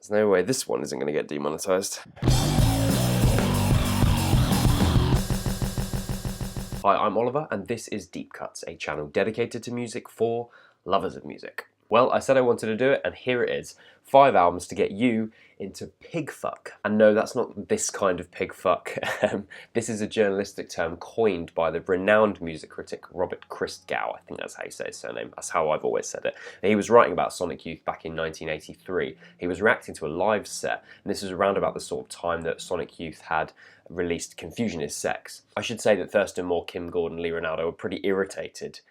There's no way this one isn't going to get demonetized. Hi, I'm Oliver, and this is Deep Cuts, a channel dedicated to music for lovers of music. Well, I said I wanted to do it, and here it is. 5 albums to get you into pig fuck. And no, that's not this kind of pig fuck. This is a journalistic term coined by the renowned music critic Robert Christgau. I think that's how you say his surname. That's how I've always said it. And he was writing about Sonic Youth back in 1983. He was reacting to a live set, and this was around about the sort of time that Sonic Youth had released Confusion is Sex. I should say that Thurston Moore, Kim Gordon, Lee Ronaldo were pretty irritated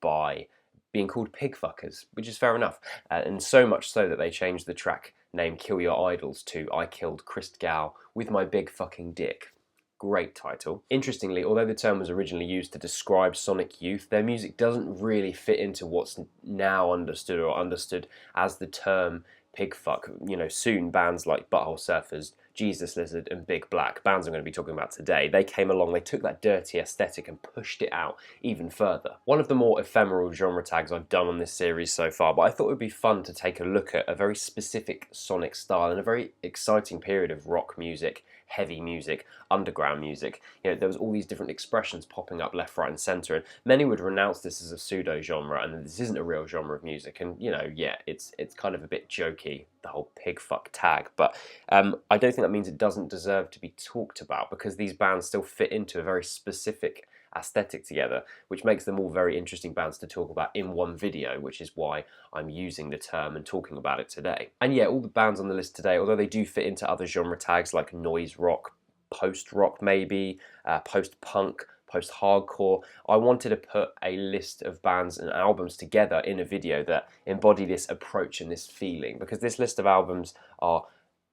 by being called pig fuckers, which is fair enough. And so much so that they changed the track name Kill Your Idols to I Killed Christgau with My Big Fucking Dick. Great title. Interestingly, although the term was originally used to describe Sonic Youth, their music doesn't really fit into what's now understood as the term pig fuck. You know, soon bands like Butthole Surfers, Jesus Lizard and Big Black, bands I'm going to be talking about today, they came along, they took that dirty aesthetic and pushed it out even further. One of the more ephemeral genre tags I've done on this series so far, but I thought it would be fun to take a look at a very specific sonic style and a very exciting period of rock music, heavy music, underground music. You know, there was all these different expressions popping up left, right and centre, and many would renounce this as a pseudo-genre and this isn't a real genre of music, and you know, yeah, it's kind of a bit jokey, the whole pig fuck tag, but I don't think that means it doesn't deserve to be talked about, because these bands still fit into a very specific aesthetic together, which makes them all very interesting bands to talk about in one video, which is why I'm using the term and talking about it today. And yeah, all the bands on the list today, although they do fit into other genre tags like noise rock, post-rock maybe, post-punk, post-hardcore, I wanted to put a list of bands and albums together in a video that embody this approach and this feeling, because this list of albums are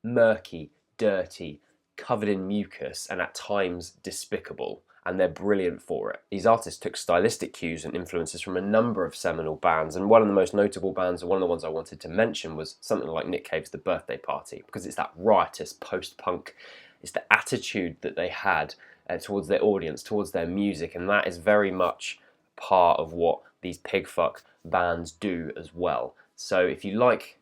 murky, dirty, covered in mucus, and at times despicable, and they're brilliant for it. These artists took stylistic cues and influences from a number of seminal bands, and one of the most notable bands, and one of the ones I wanted to mention, was something like Nick Cave's The Birthday Party, because it's that riotous post-punk, it's the attitude that they had towards their audience, towards their music, and that is very much part of what these pigfuck bands do as well. So if you like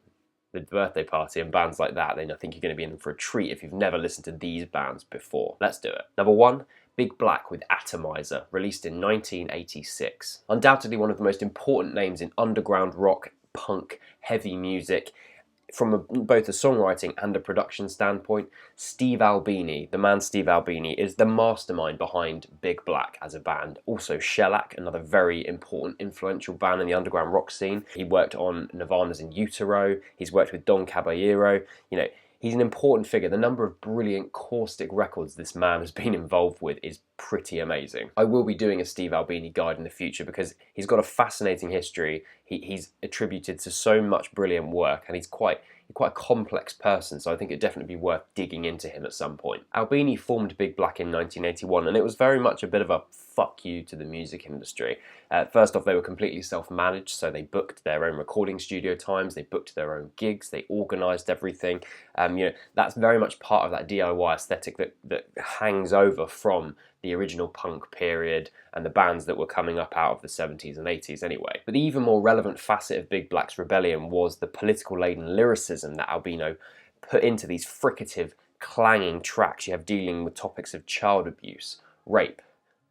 The Birthday Party and bands like that, then I think you're going to be in for a treat if you've never listened to these bands before. Let's do it. Number 1, Big Black with Atomizer, released in 1986. Undoubtedly one of the most important names in underground rock, punk, heavy music, from both a songwriting and a production standpoint. Steve Albini, the man Steve Albini, is the mastermind behind Big Black as a band. Also Shellac, another very important, influential band in the underground rock scene. He worked on Nirvana's In Utero, he's worked with Don Caballero, you know, he's an important figure. The number of brilliant caustic records this man has been involved with is pretty amazing. I will be doing a Steve Albini guide in the future because he's got a fascinating history. He's attributed to so much brilliant work, and he's quite a complex person, so I think it'd definitely be worth digging into him at some point. Albini formed Big Black in 1981, and it was very much a bit of a fuck you to the music industry. First off, they were completely self-managed, so they booked their own recording studio times, they booked their own gigs, they organised everything. You know, that's very much part of that DIY aesthetic that hangs over from the original punk period and the bands that were coming up out of the 70s and 80s anyway. But the even more relevant facet of Big Black's rebellion was the political-laden lyricism that Albino put into these fricative, clanging tracks. You have dealing with topics of child abuse, rape,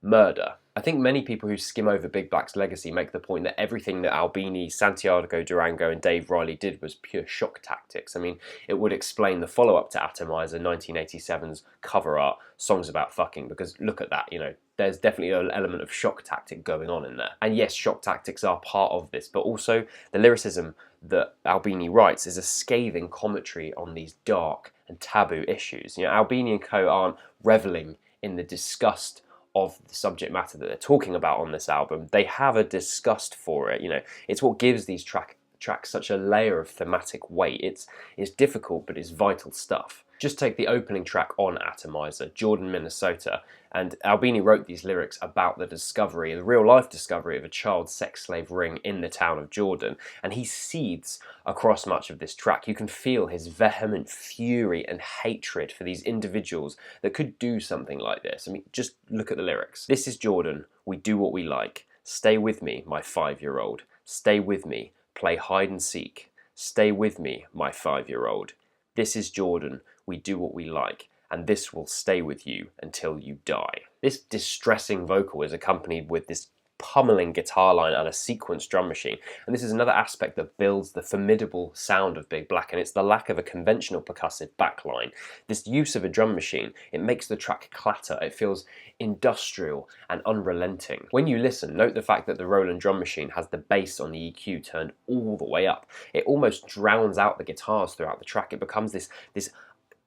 murder. I think many people who skim over Big Black's legacy make the point that everything that Albini, Santiago Durango and Dave Riley did was pure shock tactics. I mean, it would explain the follow-up to Atomizer, 1987's cover art, Songs About Fucking, because look at that, you know, there's definitely an element of shock tactic going on in there. And yes, shock tactics are part of this, but also the lyricism that Albini writes is a scathing commentary on these dark and taboo issues. You know, Albini and co aren't reveling in the disgust of the subject matter that they're talking about on this album. They have a disgust for it. You know, it's what gives these tracks such a layer of thematic weight. It's difficult, but it's vital stuff. Just take the opening track on Atomizer, Jordan, Minnesota, and Albini wrote these lyrics about the discovery, the real-life discovery of a child sex slave ring in the town of Jordan, and he seethes across much of this track. You can feel his vehement fury and hatred for these individuals that could do something like this. I mean, just look at the lyrics. This is Jordan, we do what we like. Stay with me, my 5-year-old. Stay with me, play hide and seek. Stay with me, my 5-year-old. This is Jordan, we do what we like, and this will stay with you until you die. This distressing vocal is accompanied with this pummeling guitar line and a sequenced drum machine, and this is another aspect that builds the formidable sound of Big Black, and it's the lack of a conventional percussive backline. This use of a drum machine, it makes the track clatter. It feels industrial and unrelenting. When you listen, note the fact that the Roland drum machine has the bass on the EQ turned all the way up. It almost drowns out the guitars throughout the track. It becomes this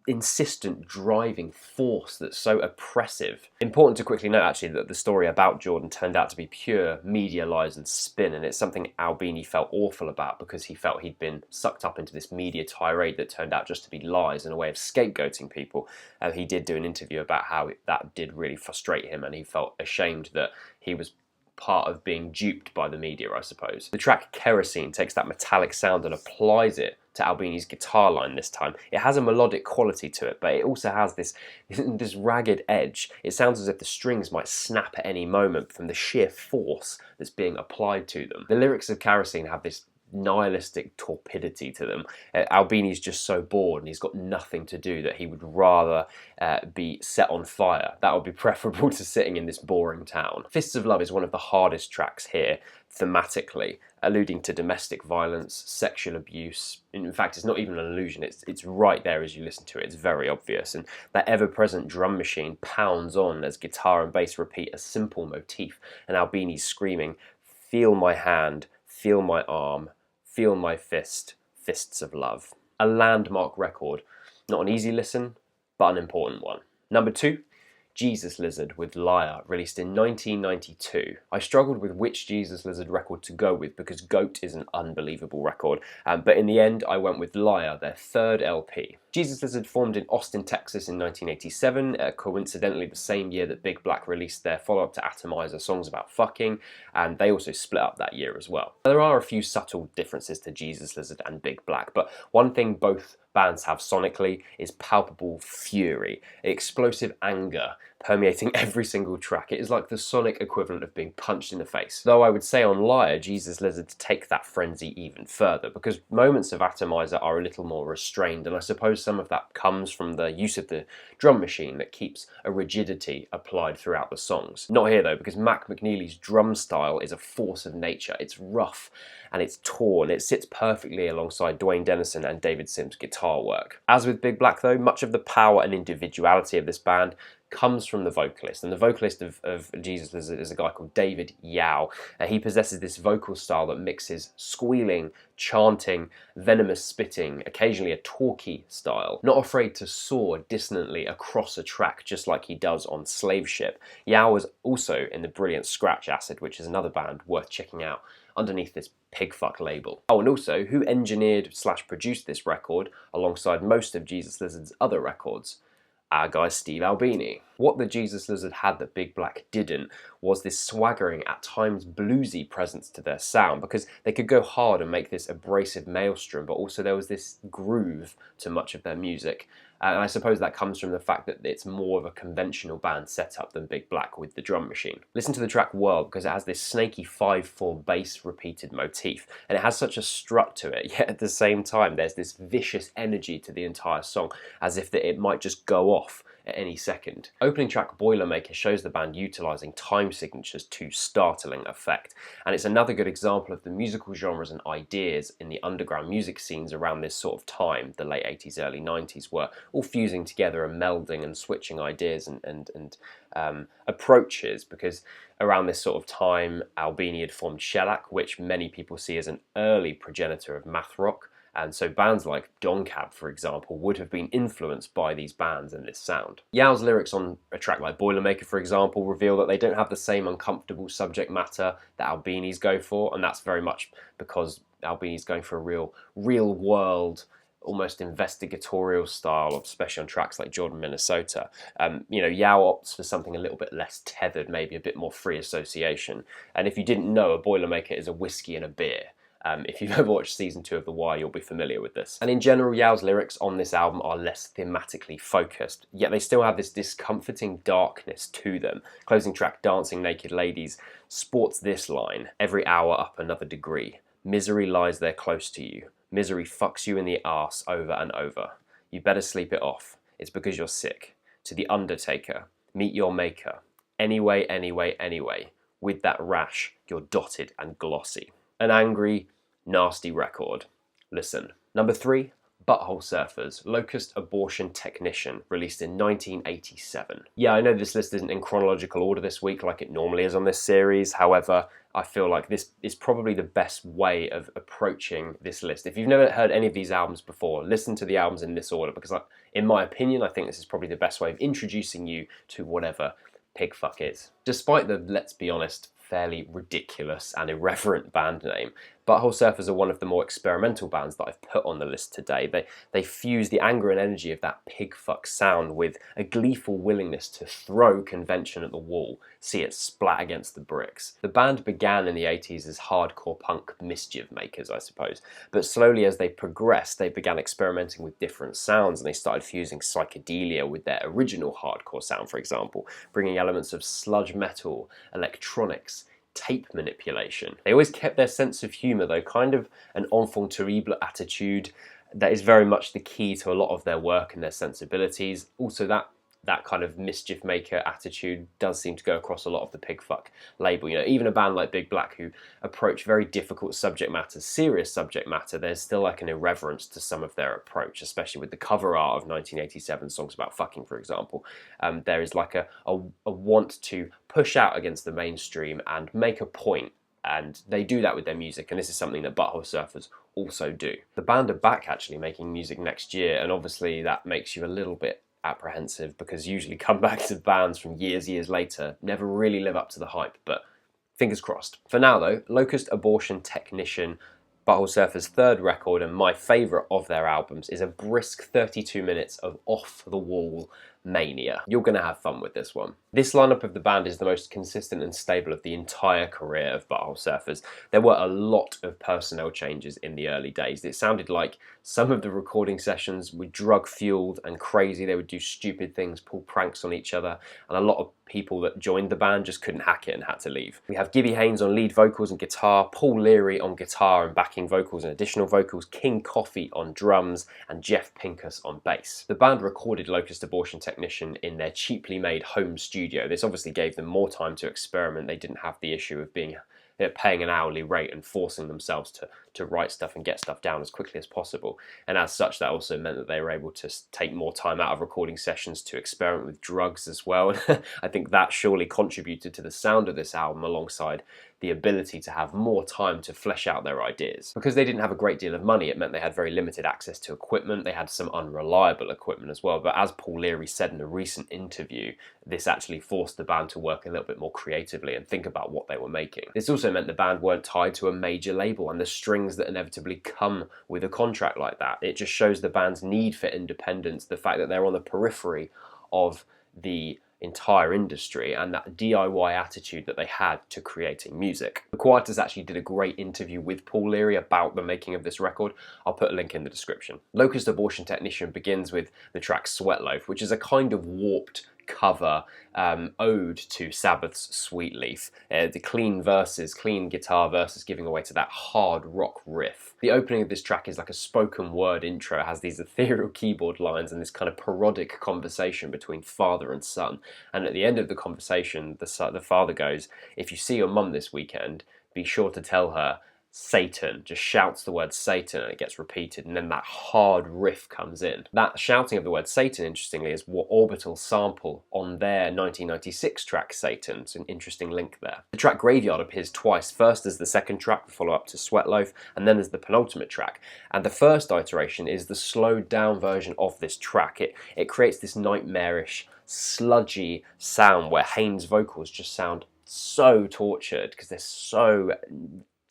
insistent driving force that's so oppressive. Important to quickly note actually that the story about Jordan turned out to be pure media lies and spin, and it's something Albini felt awful about because he felt he'd been sucked up into this media tirade that turned out just to be lies and a way of scapegoating people. He did do an interview about how that did really frustrate him, and he felt ashamed that he was part of being duped by the media, I suppose. The track Kerosene takes that metallic sound and applies it to Albini's guitar line this time. It has a melodic quality to it, but it also has this ragged edge. It sounds as if the strings might snap at any moment from the sheer force that's being applied to them. The lyrics of Kerosene have this nihilistic torpidity to them. Albini's just so bored and he's got nothing to do that he would rather be set on fire. That would be preferable to sitting in this boring town. Fists of Love is one of the hardest tracks here thematically, alluding to domestic violence, sexual abuse. In fact, it's not even an allusion, it's right there as you listen to it. It's very obvious, and that ever-present drum machine pounds on as guitar and bass repeat a simple motif, and Albini's screaming, "Feel my hand, feel my arm, feel my fist, fists of love." A landmark record. Not an easy listen, but an important one. Number 2, Jesus Lizard with Liar, released in 1992. I struggled with which Jesus Lizard record to go with because Goat is an unbelievable record, but in the end I went with Liar, their third LP. Jesus Lizard formed in Austin, Texas in 1987, coincidentally the same year that Big Black released their follow-up to Atomizer, Songs About Fucking, and they also split up that year as well. There are a few subtle differences to Jesus Lizard and Big Black, but one thing both bands have sonically is palpable fury, explosive anger permeating every single track. It is like the sonic equivalent of being punched in the face. Though I would say on Liar, Jesus Lizard take that frenzy even further, because moments of Atomizer are a little more restrained, and I suppose some of that comes from the use of the drum machine that keeps a rigidity applied throughout the songs. Not here though, because Mac McNeely's drum style is a force of nature. It's rough and it's torn. It sits perfectly alongside Dwayne Dennison and David Sims' guitar work. As with Big Black though, much of the power and individuality of this band comes from the vocalist, and the vocalist of Jesus Lizard is a guy called David Yao. He possesses this vocal style that mixes squealing, chanting, venomous spitting, occasionally a talky style. Not afraid to soar dissonantly across a track just like he does on Slave Ship. Yao was also in the brilliant Scratch Acid, which is another band worth checking out underneath this Pigfuck label. Oh, and also, who engineered/produced this record alongside most of Jesus Lizard's other records? Our guy Steve Albini. What the Jesus Lizard had that Big Black didn't was this swaggering, at times bluesy presence to their sound, because they could go hard and make this abrasive maelstrom, but also there was this groove to much of their music. And I suppose that comes from the fact that it's more of a conventional band setup than Big Black with the drum machine. Listen to the track World, because it has this snaky 5/4 bass repeated motif, and it has such a strut to it, yet at the same time there's this vicious energy to the entire song, as if it might just go off at any second. Opening track Boilermaker shows the band utilising time signatures to startling effect, and it's another good example of the musical genres and ideas in the underground music scenes around this sort of time, the late 80s, early 90s, were all fusing together and melding and switching ideas and approaches, because around this sort of time Albini had formed Shellac, which many people see as an early progenitor of math rock. And so bands like Doncab, for example, would have been influenced by these bands and this sound. Yao's lyrics on a track like Boilermaker, for example, reveal that they don't have the same uncomfortable subject matter that Albini's go for, and that's very much because Albini's going for a real world, almost investigatorial style, especially on tracks like Jordan, Minnesota. Yao opts for something a little bit less tethered, maybe a bit more free association. And if you didn't know, a Boilermaker is a whiskey and a beer. If you've ever watched season 2 of The Wire, you'll be familiar with this. And in general, Yao's lyrics on this album are less thematically focused, yet they still have this discomforting darkness to them. Closing track Dancing Naked Ladies sports this line: "Every hour up another degree. Misery lies there close to you. Misery fucks you in the arse over and over. you better sleep it off. It's because you're sick. To the Undertaker, meet your maker. Anyway, anyway, anyway. With that rash, you're dotted and glossy. An angry, nasty record. Listen. Number 3, Butthole Surfers, Locust Abortion Technician, released in 1987. Yeah, I know this list isn't in chronological order this week like it normally is on this series. However, I feel like this is probably the best way of approaching this list. If you've never heard any of these albums before, listen to the albums in this order because, in my opinion, I think this is probably the best way of introducing you to whatever Pigfuck is. Despite the, let's be honest, fairly ridiculous and irreverent band name, Butthole Surfers are one of the more experimental bands that I've put on the list today. They fuse the anger and energy of that pigfuck sound with a gleeful willingness to throw convention at the wall, see it splat against the bricks. The band began in the 80s as hardcore punk mischief makers, I suppose, but slowly as they progressed, they began experimenting with different sounds and they started fusing psychedelia with their original hardcore sound, for example, bringing elements of sludge metal, electronics, tape manipulation. They always kept their sense of humour though, kind of an enfant terrible attitude that is very much the key to a lot of their work and their sensibilities. Also that kind of mischief maker attitude does seem to go across a lot of the Pigfuck label. You know, even a band like Big Black who approach very difficult subject matter, serious subject matter, there's still like an irreverence to some of their approach, especially with the cover art of 1987 songs about fucking, for example. There is like a want to push out against the mainstream and make a point. And they do that with their music, and this is something that Butthole Surfers also do. The band are back actually making music next year, and obviously that makes you a little bit apprehensive because usually comebacks of bands from years later never really live up to the hype, but fingers crossed. For now though, Locust Abortion Technician, Butthole Surfers' third record and my favourite of their albums, is a brisk 32 minutes of off-the-wall mania. You're going to have fun with this one. This lineup of the band is the most consistent and stable of the entire career of Butthole Surfers. There were a lot of personnel changes in the early days. It sounded like some of the recording sessions were drug-fueled and crazy. They would do stupid things, pull pranks on each other, and a lot of people that joined the band just couldn't hack it and had to leave. We have Gibby Haynes on lead vocals and guitar, Paul Leary on guitar and backing vocals and additional vocals, King Coffey on drums, and Jeff Pincus on bass. The band recorded Locust Abortion Technician in their cheaply made home studio. This obviously gave them more time to experiment. They didn't have the issue of paying an hourly rate and forcing themselves to write stuff and get stuff down as quickly as possible. And as such, that also meant that they were able to take more time out of recording sessions to experiment with drugs as well. I think that surely contributed to the sound of this album, alongside the ability to have more time to flesh out their ideas. Because they didn't have a great deal of money, it meant they had very limited access to equipment. They had some unreliable equipment as well, but as Paul Leary said in a recent interview, this actually forced the band to work a little bit more creatively and think about what they were making. This also meant the band weren't tied to a major label and the strings that inevitably come with a contract like that. It just shows the band's need for independence, the fact that they're on the periphery of the entire industry and that DIY attitude that they had to creating music. The Quietus actually did a great interview with Paul Leary about the making of this record. I'll put a link in the description. Locust Abortion Technician begins with the track Sweat Loaf, which is a kind of warped cover ode to Sabbath's Sweet Leaf. The clean verses, clean guitar verses giving away to that hard rock riff. The opening of this track is like a spoken word intro. It has these ethereal keyboard lines and this kind of parodic conversation between father and son. And at the end of the conversation, the father goes, "If you see your mum this weekend, be sure to tell her Satan," just shouts the word Satan and it gets repeated, and then that hard riff comes in. That shouting of the word Satan, interestingly, is what Orbital sample on their 1996 track Satan. It's an interesting link there. The track Graveyard appears twice, first as the second track, the follow-up to Sweat Loaf, and then as the penultimate track. And the first iteration is the slowed down version of this track. It creates this nightmarish, sludgy sound where Haynes' vocals just sound so tortured because they're so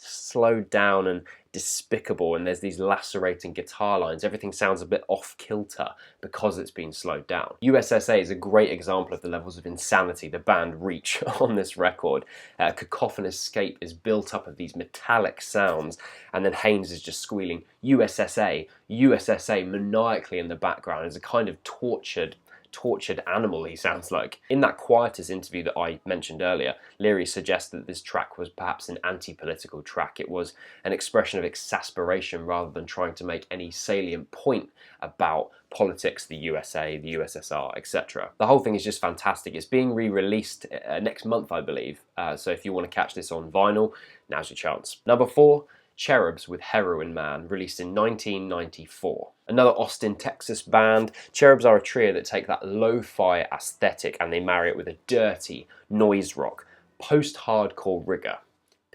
slowed down and despicable, and there's these lacerating guitar lines. Everything sounds a bit off kilter because it's been slowed down. USSA is a great example of the levels of insanity the band reach on this record. Cacophonous Scape is built up of these metallic sounds, and then Haynes is just squealing USSA, USSA maniacally in the background as a kind of tortured tortured animal he sounds like. In that Quietus interview that I mentioned earlier, Leary suggested that this track was perhaps an anti-political track. It was an expression of exasperation rather than trying to make any salient point about politics, the USA, the USSR, etc. The whole thing is just fantastic. It's being re-released next month, I believe, so if you want to catch this on vinyl, now's your chance. Number 4, Cherubs with Heroin Man, released in 1994. Another Austin, Texas band. Cherubs are a trio that take that lo-fi aesthetic and they marry it with a dirty noise rock, post-hardcore rigor.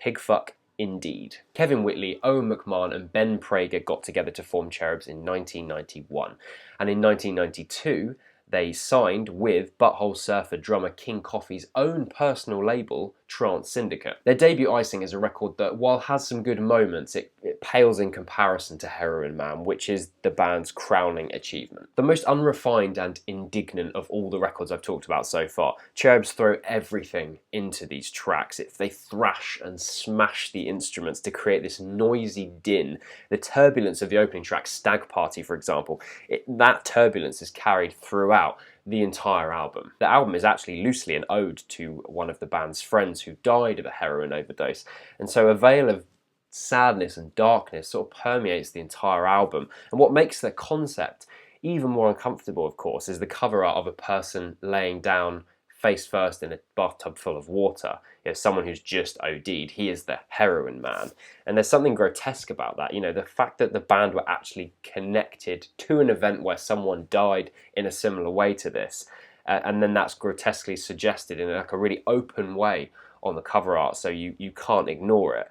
Pigfuck indeed. Kevin Whitley, Owen McMahon and Ben Prager got together to form Cherubs in 1991. And in 1992, they signed with Butthole surfer drummer King Coffey's own personal label, Trance Syndicate. Their debut Icing is a record that, while has some good moments, it pales in comparison to Heroin Man, which is the band's crowning achievement. The most unrefined and indignant of all the records I've talked about so far, Cherubs throw everything into these tracks. They thrash and smash the instruments to create this noisy din. The turbulence of the opening track, Stag Party, for example, that turbulence is carried throughout the entire album. The album is actually loosely an ode to one of the band's friends who died of a heroin overdose, and so a veil of sadness and darkness sort of permeates the entire album. And what makes the concept even more uncomfortable, of course, is the cover art of a person laying down face first in a bathtub full of water. You know, someone who's just OD'd. He is the Heroin Man. And there's something grotesque about that. You know, the fact that the band were actually connected to an event where someone died in a similar way to this, and then that's grotesquely suggested in like a really open way on the cover art, so you can't ignore it.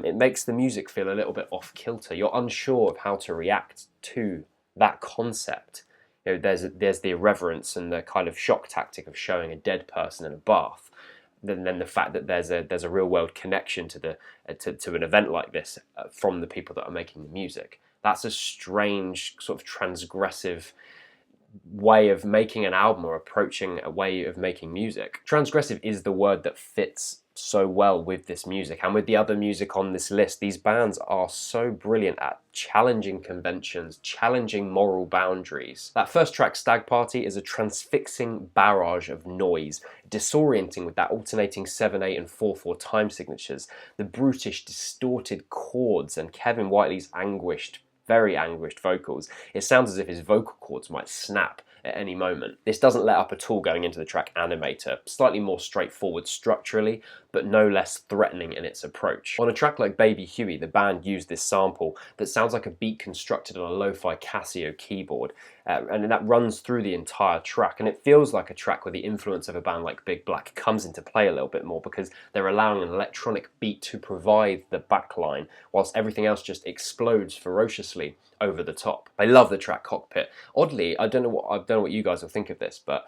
It makes the music feel a little bit off kilter. You're unsure of how to react to that concept. You know, there's the irreverence and the kind of shock tactic of showing a dead person in a bath. Then the fact that there's a real world connection to an event like this from the people that are making the music. That's a strange sort of transgressive way of making an album or approaching a way of making music. Transgressive is the word that fits so well with this music and with the other music on this list. These bands are so brilliant at challenging conventions, challenging moral boundaries. That first track, Stag Party, is a transfixing barrage of noise, disorienting with that alternating 7/8 and 4/4 time signatures, the brutish, distorted chords, and Kevin Whitley's very anguished vocals. It sounds as if his vocal cords might snap at any moment. This doesn't let up at all going into the track Animator, slightly more straightforward structurally, but no less threatening in its approach. On a track like Baby Huey, the band used this sample that sounds like a beat constructed on a lo-fi Casio keyboard, and that runs through the entire track, and it feels like a track where the influence of a band like Big Black comes into play a little bit more, because they're allowing an electronic beat to provide the backline, whilst everything else just explodes ferociously over the top. I love the track Cockpit. Oddly, I don't know what you guys will think of this, but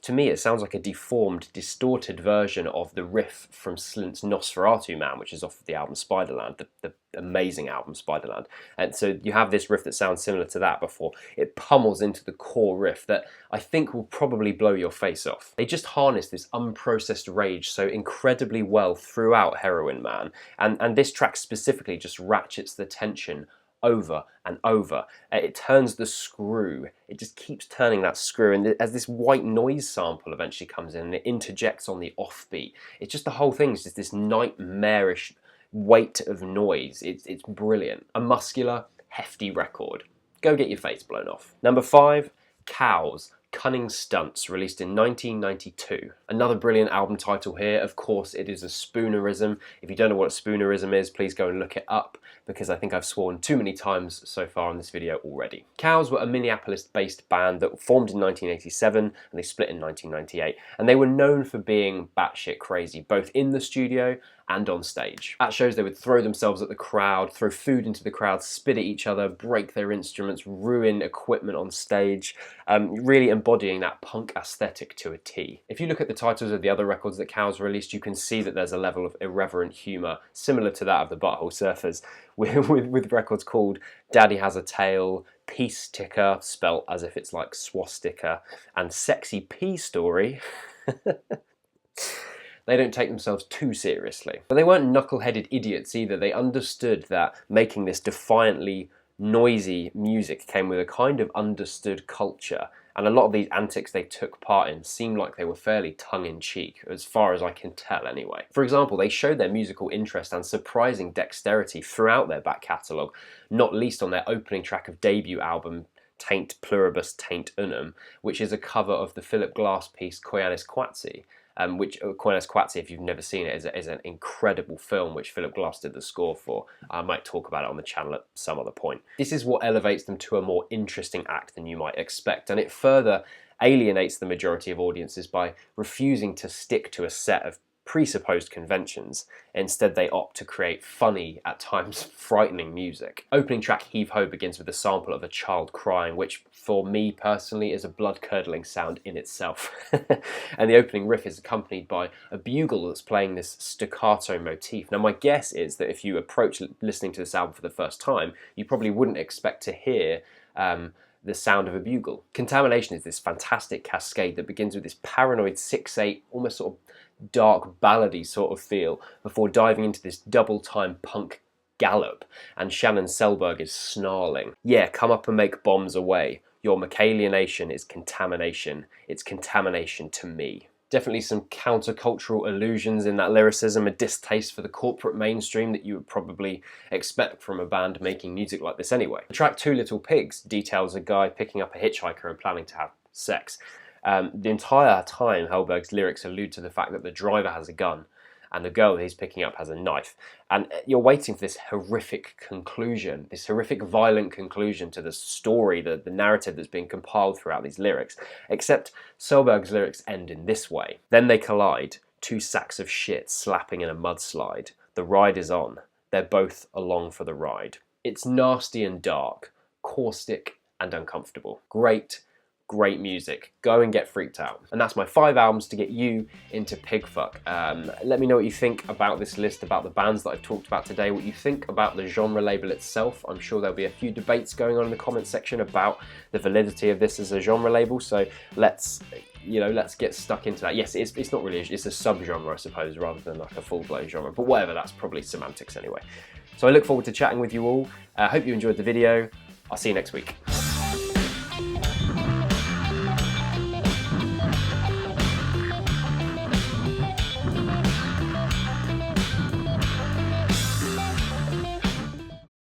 to me it sounds like a deformed, distorted version of the riff from Slint's Nosferatu Man, which is off of the album Spiderland, the amazing album Spiderland. And so you have this riff that sounds similar to that before it pummels into the core riff that I think will probably blow your face off. They just harness this unprocessed rage so incredibly well throughout Heroin Man, and this track specifically just ratchets the tension over and over. It turns the screw. It just keeps turning that screw, and as this white noise sample eventually comes in and it interjects on the offbeat, it's just the whole thing is just this nightmarish weight of noise. It's brilliant. A muscular, hefty record. Go get your face blown off. Number 5, Cows, Cunning Stunts, released in 1992. Another brilliant album title here. Of course, it is a spoonerism. If you don't know what a spoonerism is, please go and look it up, because I think I've sworn too many times so far in this video already. Cows were a Minneapolis-based band that formed in 1987, and they split in 1998. And they were known for being batshit crazy, both in the studio and on stage. At shows, they would throw themselves at the crowd, throw food into the crowd, spit at each other, break their instruments, ruin equipment on stage, really embodying that punk aesthetic to a T. If you look at the titles of the other records that Cows released, you can see that there's a level of irreverent humour similar to that of the Butthole Surfers, with records called Daddy Has a Tail, Peace Ticker, spelt as if it's like swastika, and Sexy Pea Story. They don't take themselves too seriously. But they weren't knuckle-headed idiots either. They understood that making this defiantly noisy music came with a kind of understood culture, and a lot of these antics they took part in seemed like they were fairly tongue-in-cheek, as far as I can tell anyway. For example, they showed their musical interest and surprising dexterity throughout their back catalogue, not least on their opening track of debut album Taint Pluribus Taint Unum, which is a cover of the Philip Glass piece Koyanis Quatsi, which Koyanis Quatsi, if you've never seen it, is an incredible film which Philip Glass did the score for. I might talk about it on the channel at some other point. This is what elevates them to a more interesting act than you might expect, and it further alienates the majority of audiences by refusing to stick to a set of presupposed conventions. Instead, they opt to create funny, at times frightening music. Opening track Heave Ho begins with a sample of a child crying, which for me personally is a blood-curdling sound in itself. And the opening riff is accompanied by a bugle that's playing this staccato motif. Now my guess is that if you approach listening to this album for the first time, you probably wouldn't expect to hear the sound of a bugle. Contamination is this fantastic cascade that begins with this paranoid 6/8, almost sort of dark ballady sort of feel, before diving into this double-time punk gallop, and Shannon Selberg is snarling. Yeah, come up and make bombs away. Your Michaelianation is contamination. It's contamination to me. Definitely some countercultural allusions in that lyricism, a distaste for the corporate mainstream that you would probably expect from a band making music like this anyway. The track Two Little Pigs details a guy picking up a hitchhiker and planning to have sex. The entire time, Hellberg's lyrics allude to the fact that the driver has a gun and the girl that he's picking up has a knife. And you're waiting for this horrific conclusion, this horrific violent conclusion to the story, the narrative that's being compiled throughout these lyrics. Except Selberg's lyrics end in this way. Then they collide, two sacks of shit slapping in a mudslide. The ride is on. They're both along for the ride. It's nasty and dark, caustic and uncomfortable. Great music. Go and get freaked out. And that's my 5 albums to get you into Pigfuck. Let me know what you think about this list, about the bands that I've talked about today, what you think about the genre label itself. I'm sure there'll be a few debates going on in the comments section about the validity of this as a genre label, so let's get stuck into that. Yes, it's not really, it's a subgenre, I suppose, rather than like a full-blown genre, but whatever, that's probably semantics anyway. So I look forward to chatting with you all. I hope you enjoyed the video. I'll see you next week.